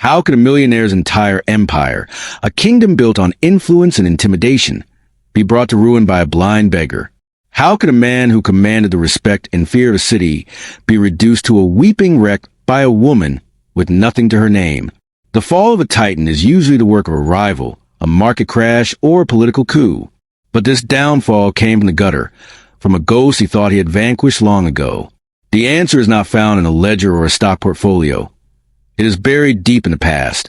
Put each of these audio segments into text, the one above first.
How could a millionaire's entire empire, a kingdom built on influence and intimidation, be brought to ruin by a blind beggar? How could a man who commanded the respect and fear of a city be reduced to a weeping wreck by a woman with nothing to her name? The fall of a titan is usually the work of a rival, a market crash, or a political coup. But this downfall came from the gutter, from a ghost he thought he had vanquished long ago. The answer is not found in a ledger or a stock portfolio. It is buried deep in the past,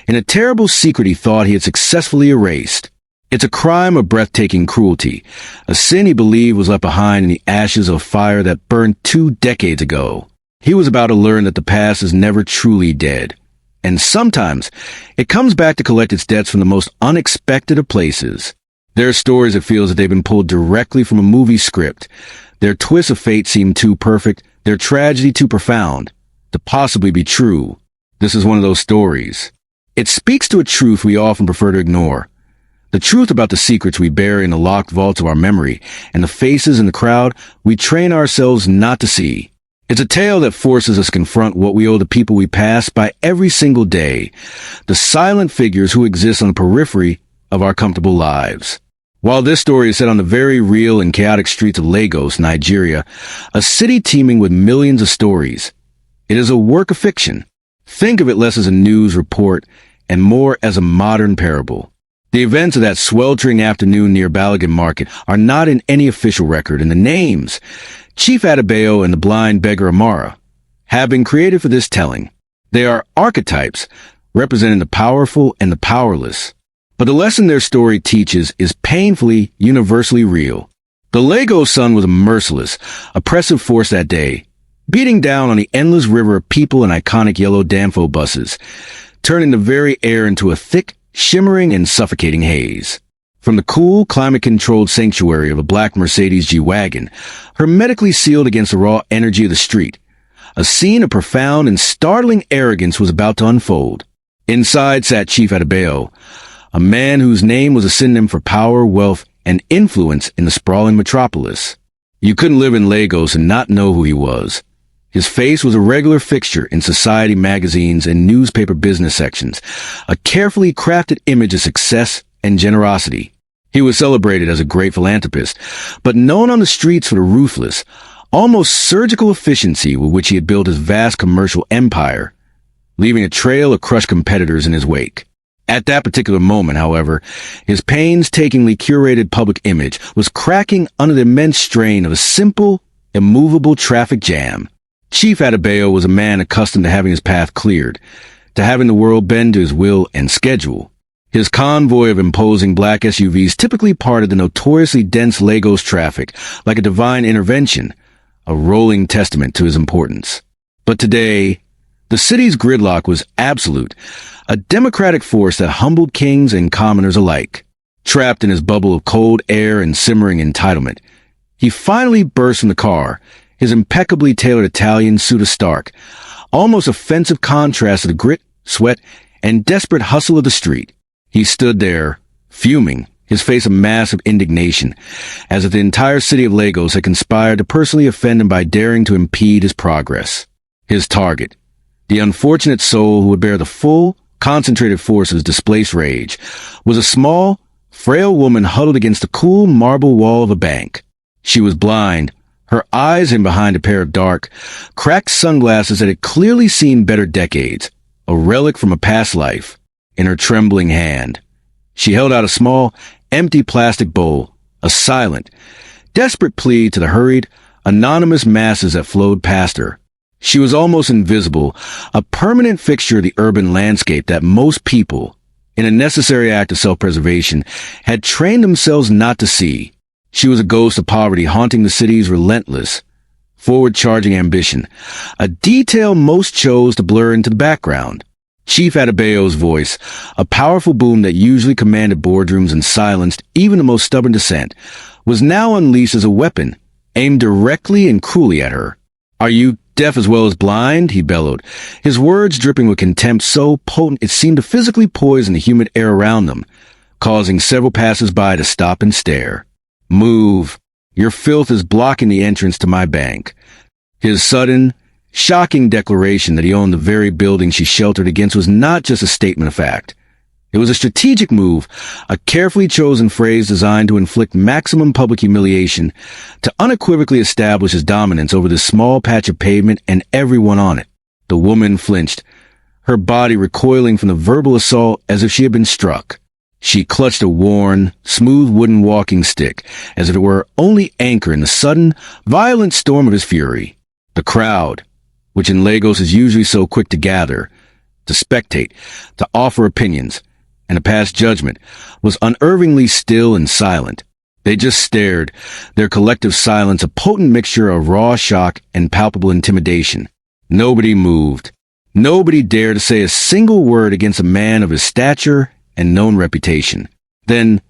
in a terrible secret he thought he had successfully erased. It's a crime of breathtaking cruelty, a sin he believed was left behind in the ashes of a fire that burned 2 decades ago. He was about to learn that the past is never truly dead, and sometimes it comes back to collect its debts from the most unexpected of places. There are stories that feel as if they've been pulled directly from a movie script. Their twists of fate seem too perfect, their tragedy too profound to possibly be true. This is one of those stories. It speaks to a truth we often prefer to ignore. The truth about the secrets we bury in the locked vaults of our memory and the faces in the crowd we train ourselves not to see. It's a tale that forces us to confront what we owe the people we pass by every single day, the silent figures who exist on the periphery of our comfortable lives. While this story is set on the very real and chaotic streets of Lagos, Nigeria, a city teeming with millions of stories, it is a work of fiction. Think of it less as a news report and more as a modern parable. The events of that sweltering afternoon near Balogun Market are not in any official record, and the names, Chief Adebayo and the blind beggar Amara, have been created for this telling. They are archetypes representing the powerful and the powerless. But the lesson their story teaches is painfully, universally real. The Lagos sun was a merciless, oppressive force that day, beating down on the endless river of people in iconic yellow Danfo buses, turning the very air into a thick, shimmering and suffocating haze. From the cool, climate-controlled sanctuary of a black Mercedes G-Wagon, hermetically sealed against the raw energy of the street, a scene of profound and startling arrogance was about to unfold. Inside sat Chief Adebayo, a man whose name was a synonym for power, wealth, and influence in the sprawling metropolis. You couldn't live in Lagos and not know who he was. His face was a regular fixture in society magazines and newspaper business sections, a carefully crafted image of success and generosity. He was celebrated as a great philanthropist, but known on the streets for the ruthless, almost surgical efficiency with which he had built his vast commercial empire, leaving a trail of crushed competitors in his wake. At that particular moment, however, his painstakingly curated public image was cracking under the immense strain of a simple, immovable traffic jam. Chief Adebayo was a man accustomed to having his path cleared, to having the world bend to his will and schedule. His convoy of imposing black SUVs typically parted the notoriously dense Lagos traffic like a divine intervention, a rolling testament to his importance. But today, the city's gridlock was absolute, a democratic force that humbled kings and commoners alike. Trapped in his bubble of cold air and simmering entitlement, he finally burst from the car, his impeccably tailored Italian suit a stark, almost offensive contrast to the grit, sweat, and desperate hustle of the street. He stood there, fuming, his face a mask of indignation, as if the entire city of Lagos had conspired to personally offend him by daring to impede his progress. His target, the unfortunate soul who would bear the full, concentrated force of his displaced rage, was a small, frail woman huddled against the cool marble wall of a bank. She was blind, her eyes hidden behind a pair of dark, cracked sunglasses that had clearly seen better decades, a relic from a past life. In her trembling hand, she held out a small, empty plastic bowl, a silent, desperate plea to the hurried, anonymous masses that flowed past her. She was almost invisible, a permanent fixture of the urban landscape that most people, in a necessary act of self-preservation, had trained themselves not to see. She was a ghost of poverty haunting the city's relentless, forward-charging ambition, a detail most chose to blur into the background. Chief Adebayo's voice, a powerful boom that usually commanded boardrooms and silenced even the most stubborn dissent, was now unleashed as a weapon, aimed directly and cruelly at her. "Are you deaf as well as blind?" he bellowed, his words dripping with contempt so potent it seemed to physically poison the humid air around them, causing several passers-by to stop and stare. "Move. Your filth is blocking the entrance to my bank." His sudden, shocking declaration that he owned the very building she sheltered against was not just a statement of fact. It was a strategic move, a carefully chosen phrase designed to inflict maximum public humiliation, to unequivocally establish his dominance over this small patch of pavement and everyone on it. The woman flinched, her body recoiling from the verbal assault as if she had been struck. She clutched a worn, smooth wooden walking stick, as if it were her only anchor in the sudden, violent storm of his fury. The crowd, which in Lagos is usually so quick to gather, to spectate, to offer opinions, and to pass judgment, was unervingly still and silent. They just stared, their collective silence a potent mixture of raw shock and palpable intimidation. Nobody moved. Nobody dared to say a single word against a man of his stature and known reputation. Then,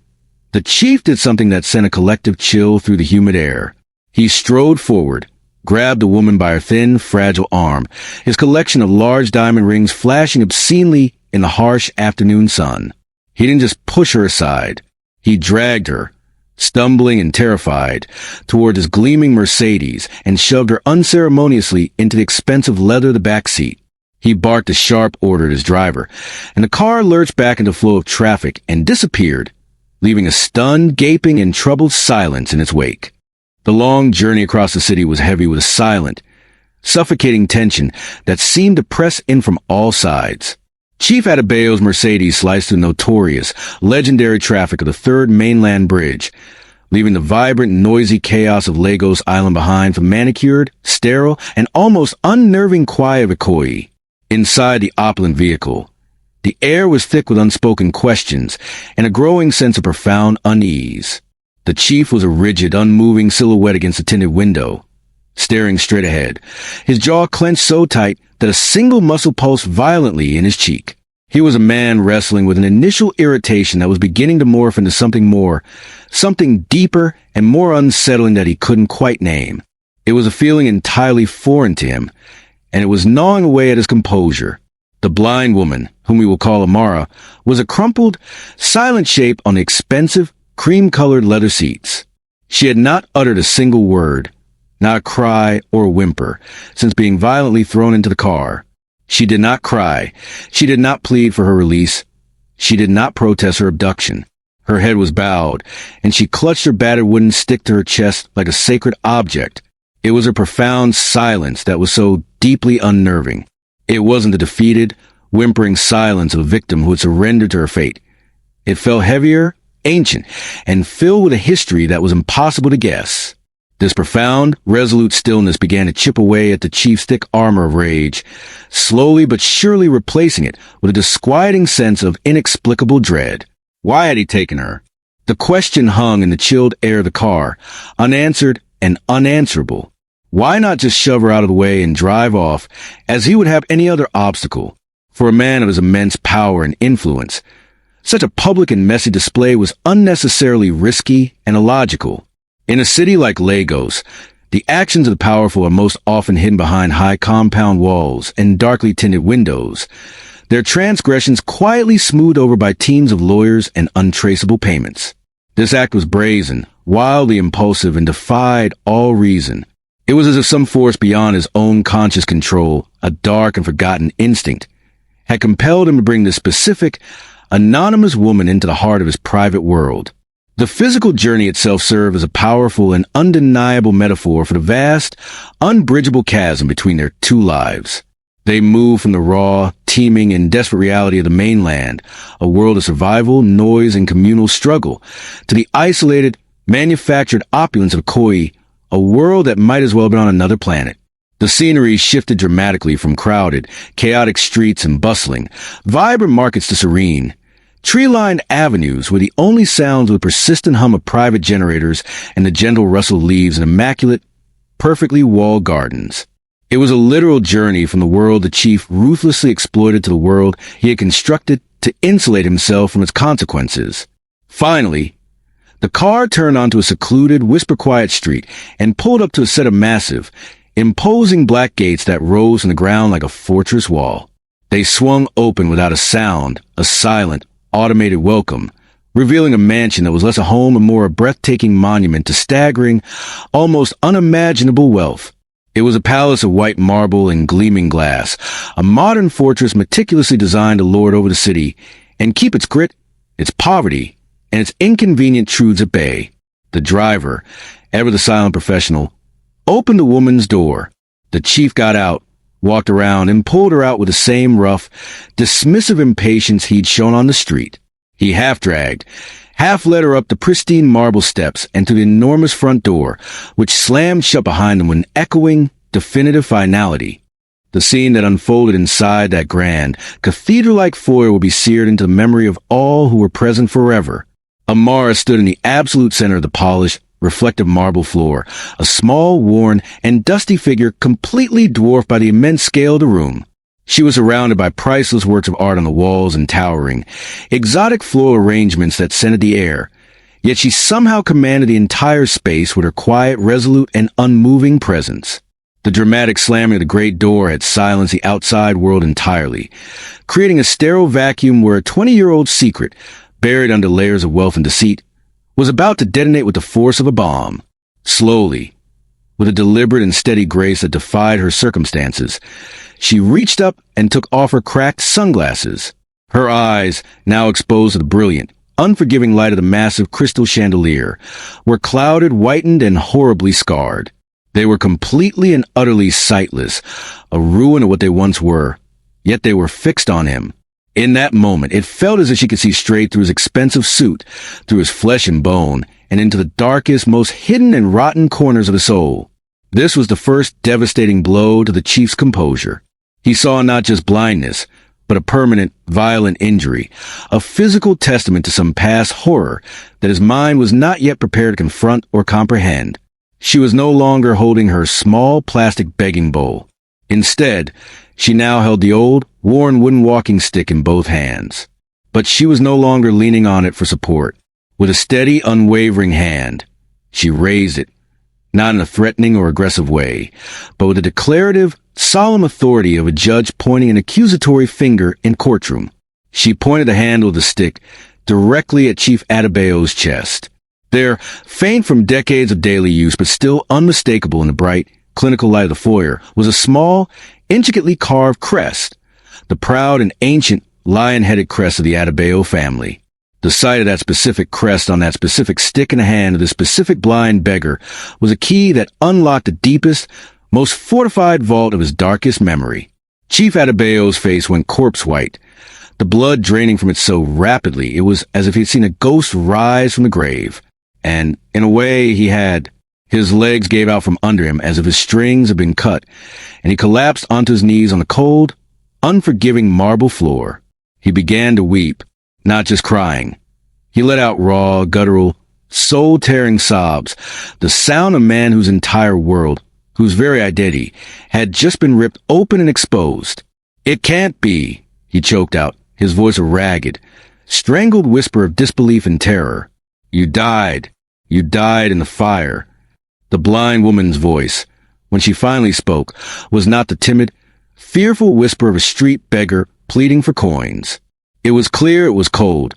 the chief did something that sent a collective chill through the humid air. He strode forward, grabbed the woman by her thin, fragile arm, his collection of large diamond rings flashing obscenely in the harsh afternoon sun. He didn't just push her aside. He dragged her, stumbling and terrified, toward his gleaming Mercedes and shoved her unceremoniously into the expensive leather of the back seat. He barked a sharp order at his driver, and the car lurched back into the flow of traffic and disappeared, leaving a stunned, gaping, and troubled silence in its wake. The long journey across the city was heavy with a silent, suffocating tension that seemed to press in from all sides. Chief Adebayo's Mercedes sliced through the notorious, legendary traffic of the Third Mainland Bridge, leaving the vibrant, noisy chaos of Lagos Island behind for manicured, sterile, and almost unnerving quiet of Ikoyi. Inside the opulent vehicle, the air was thick with unspoken questions and a growing sense of profound unease. The chief was a rigid, unmoving silhouette against the tinted window, staring straight ahead, his jaw clenched so tight that a single muscle pulsed violently in his cheek. He was a man wrestling with an initial irritation that was beginning to morph into something more, something deeper and more unsettling that he couldn't quite name. It was a feeling entirely foreign to him, and it was gnawing away at his composure. The blind woman, whom we will call Amara, was a crumpled, silent shape on the expensive, cream-colored leather seats. She had not uttered a single word, not a cry or a whimper, since being violently thrown into the car. She did not cry. She did not plead for her release. She did not protest her abduction. Her head was bowed, and she clutched her battered wooden stick to her chest like a sacred object. It was a profound silence that was so deeply unnerving. It wasn't the defeated, whimpering silence of a victim who had surrendered to her fate. It felt heavier, ancient, and filled with a history that was impossible to guess. This profound, resolute stillness began to chip away at the chief's thick armor of rage, slowly but surely replacing it with a disquieting sense of inexplicable dread. Why had he taken her? The question hung in the chilled air of the car, unanswered and unanswerable. Why not just shove her out of the way and drive off, as he would have any other obstacle? For a man of his immense power and influence, such a public and messy display was unnecessarily risky and illogical. In a city like Lagos, the actions of the powerful are most often hidden behind high compound walls and darkly tinted windows, their transgressions quietly smoothed over by teams of lawyers and untraceable payments. This act was brazen, wildly impulsive, and defied all reason. It was as if some force beyond his own conscious control, a dark and forgotten instinct, had compelled him to bring this specific, anonymous woman into the heart of his private world. The physical journey itself served as a powerful and undeniable metaphor for the vast, unbridgeable chasm between their two lives. They moved from the raw, teeming, and desperate reality of the mainland, a world of survival, noise, and communal struggle, to the isolated, manufactured opulence of Ikoyi, a world that might as well have been on another planet. The scenery shifted dramatically from crowded, chaotic streets and bustling, vibrant markets to serene, tree-lined avenues where the only sounds were the persistent hum of private generators and the gentle rustle of leaves in immaculate, perfectly walled gardens. It was a literal journey from the world the chief ruthlessly exploited to the world he had constructed to insulate himself from its consequences. Finally, the car turned onto a secluded, whisper-quiet street and pulled up to a set of massive, imposing black gates that rose from the ground like a fortress wall. They swung open without a sound, a silent, automated welcome, revealing a mansion that was less a home and more a breathtaking monument to staggering, almost unimaginable wealth. It was a palace of white marble and gleaming glass, a modern fortress meticulously designed to lord over the city and keep its grit, its poverty, and its inconvenient truths at bay. The driver, ever the silent professional, opened the woman's door. The chief got out, walked around, and pulled her out with the same rough, dismissive impatience he'd shown on the street. He half-dragged, half-led her up the pristine marble steps and to the enormous front door, which slammed shut behind them with an echoing, definitive finality. The scene that unfolded inside that grand, cathedral-like foyer will be seared into the memory of all who were present forever. Amara stood in the absolute center of the polished, reflective marble floor, a small, worn, and dusty figure completely dwarfed by the immense scale of the room. She was surrounded by priceless works of art on the walls and towering, exotic floral arrangements that scented the air, yet she somehow commanded the entire space with her quiet, resolute, and unmoving presence. The dramatic slamming of the great door had silenced the outside world entirely, creating a sterile vacuum where a 20-year-old secret, buried under layers of wealth and deceit, was about to detonate with the force of a bomb. Slowly, with a deliberate and steady grace that defied her circumstances, she reached up and took off her cracked sunglasses. Her eyes, now exposed to the brilliant, unforgiving light of the massive crystal chandelier, were clouded, whitened, and horribly scarred. They were completely and utterly sightless, a ruin of what they once were, yet they were fixed on him. In that moment, it felt as if she could see straight through his expensive suit, through his flesh and bone, and into the darkest, most hidden and rotten corners of his soul. This was the first devastating blow to the chief's composure. He saw not just blindness, but a permanent, violent injury, a physical testament to some past horror that his mind was not yet prepared to confront or comprehend. She was no longer holding her small plastic begging bowl. Instead, she now held the old, worn wooden walking stick in both hands. But she was no longer leaning on it for support. With a steady, unwavering hand, she raised it, not in a threatening or aggressive way, but with the declarative, solemn authority of a judge pointing an accusatory finger in courtroom. She pointed the handle of the stick directly at Chief Adebayo's chest. There, faint from decades of daily use but still unmistakable in the bright, clinical light of the foyer, was a small, intricately carved crest, the proud and ancient lion-headed crest of the Adebayo family. The sight of that specific crest on that specific stick in the hand of the specific blind beggar was a key that unlocked the deepest, most fortified vault of his darkest memory. Chief Adebayo's face went corpse white, the blood draining from it so rapidly it was as if he'd seen a ghost rise from the grave. And, in a way, he had. His legs gave out from under him as if his strings had been cut, and he collapsed onto his knees on the cold, unforgiving marble floor. He began to weep, not just crying. He let out raw, guttural, soul-tearing sobs, the sound of a man whose entire world, whose very identity, had just been ripped open and exposed. "It can't be," he choked out, his voice a ragged, strangled whisper of disbelief and terror. "You died. You died in the fire." The blind woman's voice, when she finally spoke, was not the timid, fearful whisper of a street beggar pleading for coins. It was clear, it was cold,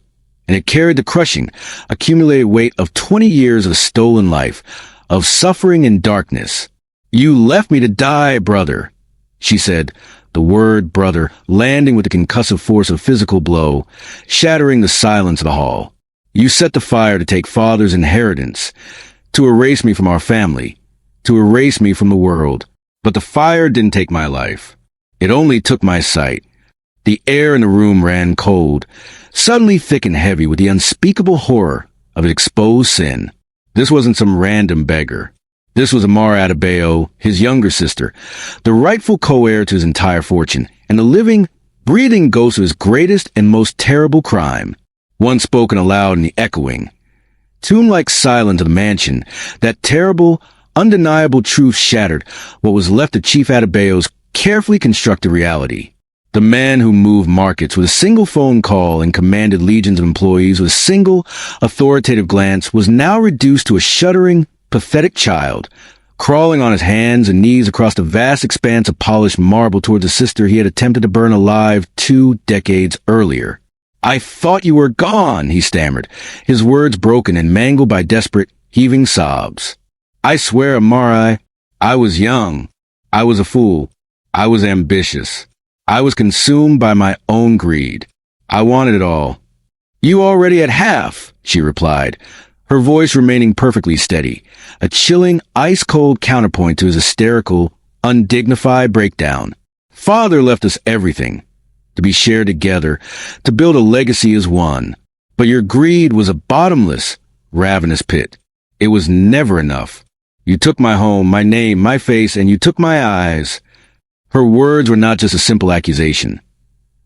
and it carried the crushing, accumulated weight of 20 years of stolen life, of suffering and darkness. "You left me to die, brother," she said, the word brother landing with the concussive force of a physical blow, shattering the silence of the hall. "You set the fire to take father's inheritance, to erase me from our family, to erase me from the world. But the fire didn't take my life. It only took my sight." The air in the room ran cold, suddenly thick and heavy with the unspeakable horror of an exposed sin. This wasn't some random beggar. This was Amara Adebayo, his younger sister, the rightful co-heir to his entire fortune, and the living, breathing ghost of his greatest and most terrible crime. One spoken aloud in the echoing, tomb-like silence of the mansion, that terrible, undeniable truth shattered what was left of Chief Adebayo's carefully constructed reality. The man who moved markets with a single phone call and commanded legions of employees with a single, authoritative glance was now reduced to a shuddering, pathetic child, crawling on his hands and knees across the vast expanse of polished marble towards a sister he had attempted to burn alive 2 decades earlier. "I thought you were gone," he stammered, his words broken and mangled by desperate, heaving sobs. "I swear, Amara, I was young. I was a fool. I was ambitious. I was consumed by my own greed. I wanted it all. You already at half, she replied, her voice remaining perfectly steady, a chilling, ice-cold counterpoint to his hysterical, undignified breakdown. Father left us everything, to be shared together, to build a legacy as one. But your greed was a bottomless, ravenous pit. It was never enough. You took my home, my name, my face, and you took my eyes. Her words were not just a simple accusation.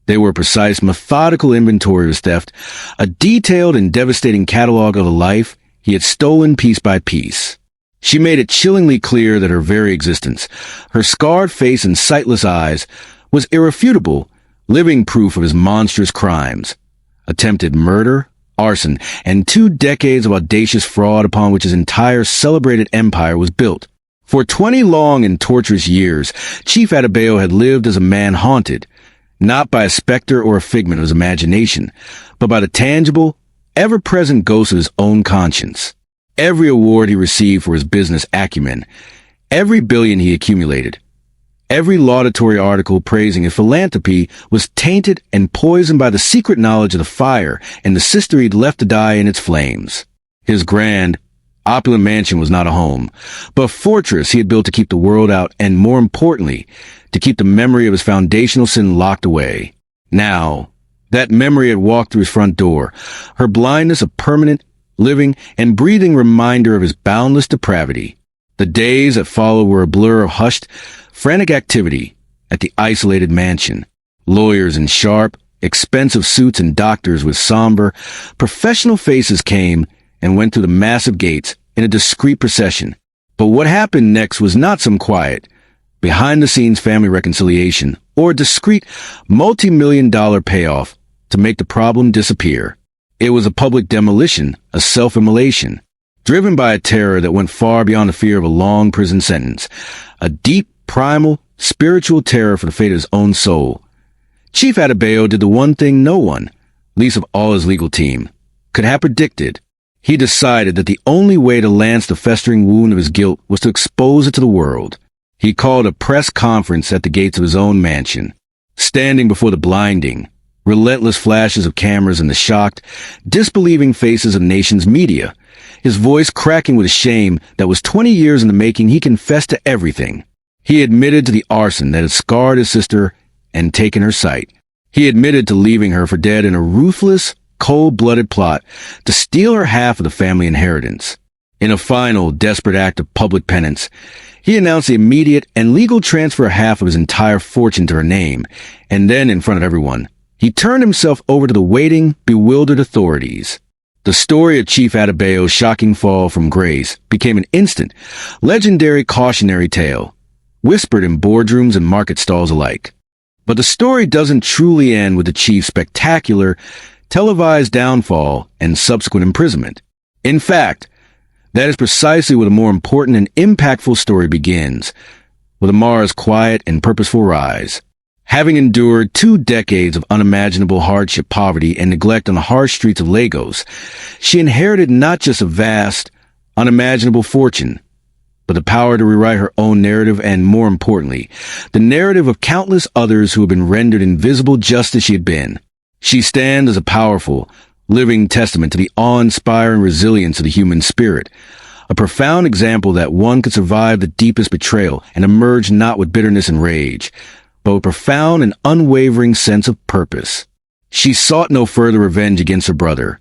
They were a precise, methodical inventory of his theft, a detailed and devastating catalog of a life he had stolen piece by piece. She made it chillingly clear that her very existence, her scarred face and sightless eyes, was irrefutable, living proof of his monstrous crimes. Attempted murder, arson, and 2 decades of audacious fraud upon which his entire celebrated empire was built. For 20 long and torturous years, Chief Adebayo had lived as a man haunted, not by a specter or a figment of his imagination, but by the tangible, ever-present ghost of his own conscience. Every award he received for his business acumen, every billion he accumulated, every laudatory article praising his philanthropy was tainted and poisoned by the secret knowledge of the fire and the sister he'd left to die in its flames. His grand, opulent mansion was not a home, but a fortress he had built to keep the world out and, more importantly, to keep the memory of his foundational sin locked away. Now, that memory had walked through his front door, her blindness a permanent, living, and breathing reminder of his boundless depravity. The days that followed were a blur of hushed, frantic activity at the isolated mansion. Lawyers in sharp, expensive suits and doctors with somber, professional faces came and went through the massive gates in a discreet procession. But what happened next was not some quiet, behind-the-scenes family reconciliation or a discreet, multi-million-dollar payoff to make the problem disappear. It was a public demolition, a self-immolation, driven by a terror that went far beyond the fear of a long prison sentence, a deep, primal, spiritual terror for the fate of his own soul. Chief Adebayo did the one thing no one, least of all his legal team, could have predicted. He decided that the only way to lance the festering wound of his guilt was to expose it to the world. He called a press conference at the gates of his own mansion. Standing before the blinding, relentless flashes of cameras and the shocked, disbelieving faces of the nation's media, his voice cracking with a shame that was 20 years in the making, he confessed to everything. He admitted to the arson that had scarred his sister and taken her sight. He admitted to leaving her for dead in a ruthless, cold-blooded plot to steal her half of the family inheritance. In a final, desperate act of public penance, he announced the immediate and legal transfer of half of his entire fortune to her name, and then, in front of everyone, he turned himself over to the waiting, bewildered authorities. The story of Chief Adebayo's shocking fall from grace became an instant, legendary cautionary tale, whispered in boardrooms and market stalls alike. But the story doesn't truly end with the chief's spectacular, televised downfall and subsequent imprisonment. In fact, that is precisely where the more important and impactful story begins, with Amara's quiet and purposeful rise. Having endured 2 decades of unimaginable hardship, poverty, and neglect on the harsh streets of Lagos, she inherited not just a vast, unimaginable fortune, but the power to rewrite her own narrative and, more importantly, the narrative of countless others who have been rendered invisible just as she had been. She stands as a powerful, living testament to the awe-inspiring resilience of the human spirit, a profound example that one could survive the deepest betrayal and emerge not with bitterness and rage, but with profound and unwavering sense of purpose. She sought no further revenge against her brother.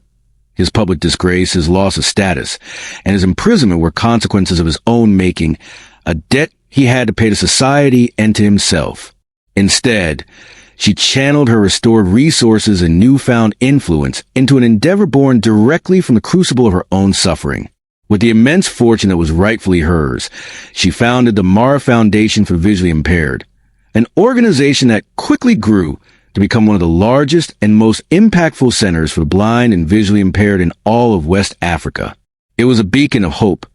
His public disgrace, his loss of status, and his imprisonment were consequences of his own making, a debt he had to pay to society and to himself. Instead, she channeled her restored resources and newfound influence into an endeavor born directly from the crucible of her own suffering. With the immense fortune that was rightfully hers, she founded the Amara Foundation for the Visually Impaired, an organization that quickly grew to become one of the largest and most impactful centers for the blind and visually impaired in all of West Africa. It was a beacon of hope,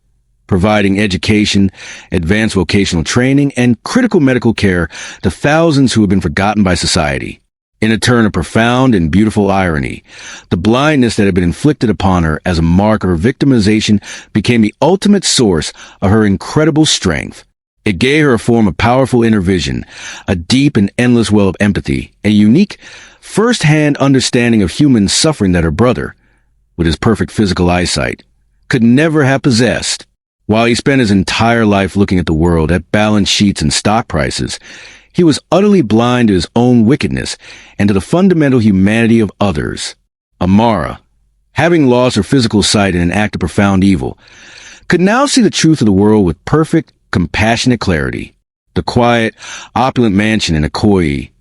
providing education, advanced vocational training, and critical medical care to thousands who have been forgotten by society. In a turn of profound and beautiful irony, the blindness that had been inflicted upon her as a mark of her victimization became the ultimate source of her incredible strength. It gave her a form of powerful inner vision, a deep and endless well of empathy, a unique, first-hand understanding of human suffering that her brother, with his perfect physical eyesight, could never have possessed. While he spent his entire life looking at the world, at balance sheets and stock prices, he was utterly blind to his own wickedness and to the fundamental humanity of others. Amara, having lost her physical sight in an act of profound evil, could now see the truth of the world with perfect, compassionate clarity. The quiet, opulent mansion in 𝐘𝐞𝐥𝐥𝐞𝐝,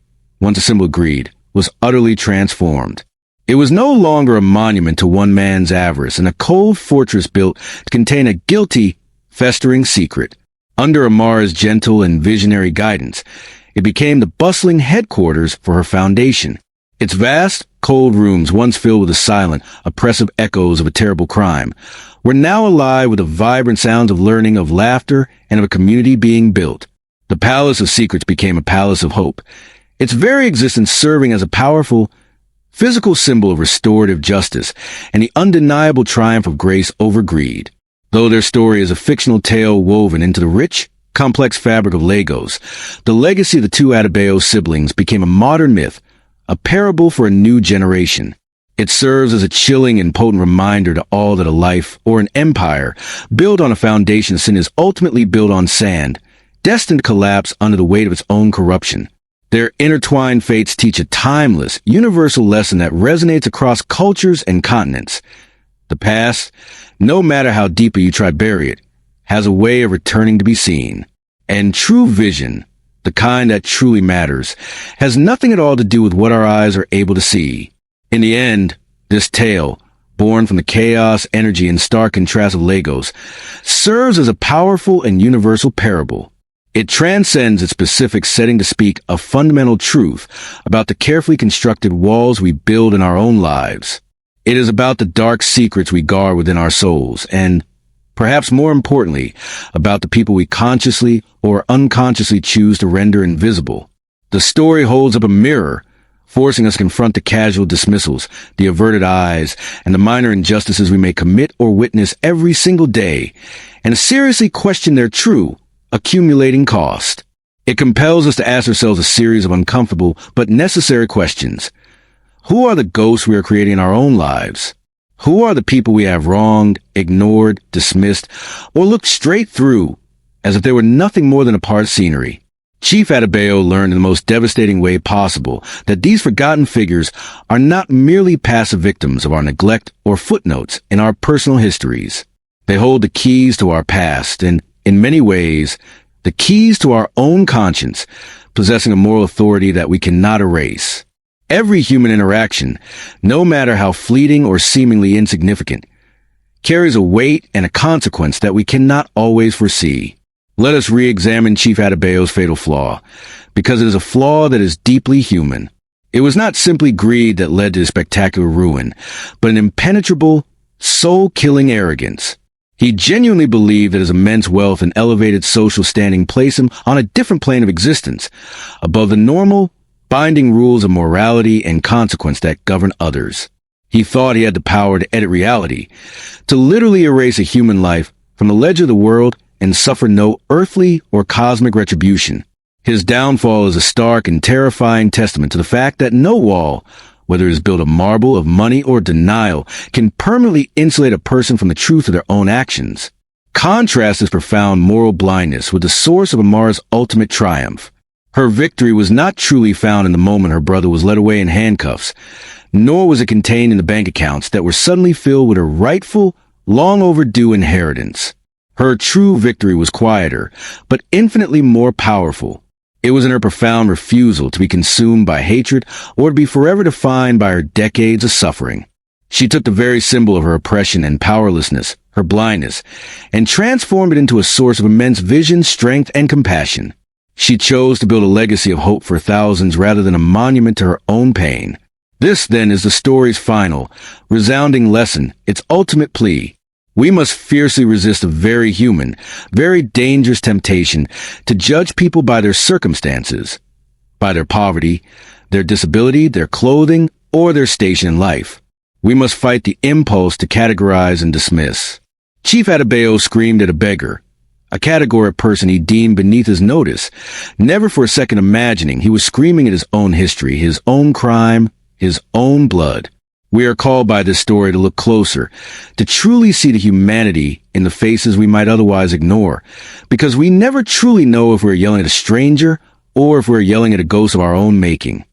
once a symbol of greed, was utterly transformed. It was no longer a monument to one man's avarice and a cold fortress built to contain a guilty, festering secret. Under Amara's gentle and visionary guidance, it became the bustling headquarters for her foundation. Its vast, cold rooms, once filled with the silent, oppressive echoes of a terrible crime, were now alive with the vibrant sounds of learning, of laughter, and of a community being built. The Palace of Secrets became a palace of hope, its very existence serving as a powerful, physical symbol of restorative justice and the undeniable triumph of grace over greed. Though their story is a fictional tale woven into the rich, complex fabric of Lagos, the legacy of the two Adebayo siblings became a modern myth, a parable for a new generation. It serves as a chilling and potent reminder to all that a life, or an empire, built on a foundation of sin is ultimately built on sand, destined to collapse under the weight of its own corruption. Their intertwined fates teach a timeless, universal lesson that resonates across cultures and continents. The past, no matter how deeply you try to bury it, has a way of returning to be seen. And true vision, the kind that truly matters, has nothing at all to do with what our eyes are able to see. In the end, this tale, born from the chaos, energy, and stark contrast of Lagos, serves as a powerful and universal parable. It transcends its specific setting to speak a fundamental truth about the carefully constructed walls we build in our own lives. It is about the dark secrets we guard within our souls, and, perhaps more importantly, about the people we consciously or unconsciously choose to render invisible. The story holds up a mirror, forcing us to confront the casual dismissals, the averted eyes, and the minor injustices we may commit or witness every single day, and to seriously question their true, accumulating cost. It compels us to ask ourselves a series of uncomfortable but necessary questions. Who are the ghosts we are creating in our own lives? Who are the people we have wronged, ignored, dismissed, or looked straight through as if they were nothing more than a part of scenery? Chief Adebayo learned in the most devastating way possible that these forgotten figures are not merely passive victims of our neglect or footnotes in our personal histories. They hold the keys to our past and, in many ways, the keys to our own conscience, possessing a moral authority that we cannot erase. Every human interaction, no matter how fleeting or seemingly insignificant, carries a weight and a consequence that we cannot always foresee. Let us re-examine Chief Adebayo's fatal flaw, because it is a flaw that is deeply human. It was not simply greed that led to his spectacular ruin, but an impenetrable, soul-killing arrogance. He genuinely believed that his immense wealth and elevated social standing placed him on a different plane of existence, above the normal, binding rules of morality and consequence that govern others. He thought he had the power to edit reality, to literally erase a human life from the ledger of the world and suffer no earthly or cosmic retribution. His downfall is a stark and terrifying testament to the fact that no wall, whether it is built of marble, of money, or denial, can permanently insulate a person from the truth of their own actions. Contrast this profound moral blindness with the source of Amara's ultimate triumph. Her victory was not truly found in the moment her brother was led away in handcuffs, nor was it contained in the bank accounts that were suddenly filled with her rightful, long overdue inheritance. Her true victory was quieter, but infinitely more powerful. It was in her profound refusal to be consumed by hatred or to be forever defined by her decades of suffering. She took the very symbol of her oppression and powerlessness, her blindness, and transformed it into a source of immense vision, strength, and compassion. She chose to build a legacy of hope for thousands rather than a monument to her own pain. This, then, is the story's final, resounding lesson, its ultimate plea. We must fiercely resist a very human, very dangerous temptation to judge people by their circumstances, by their poverty, their disability, their clothing, or their station in life. We must fight the impulse to categorize and dismiss. Chief Adebayo screamed at a beggar, a category of person he deemed beneath his notice, never for a second imagining he was screaming at his own history, his own crime, his own blood. We are called by this story to look closer, to truly see the humanity in the faces we might otherwise ignore, because we never truly know if we're yelling at a stranger or if we're yelling at a ghost of our own making.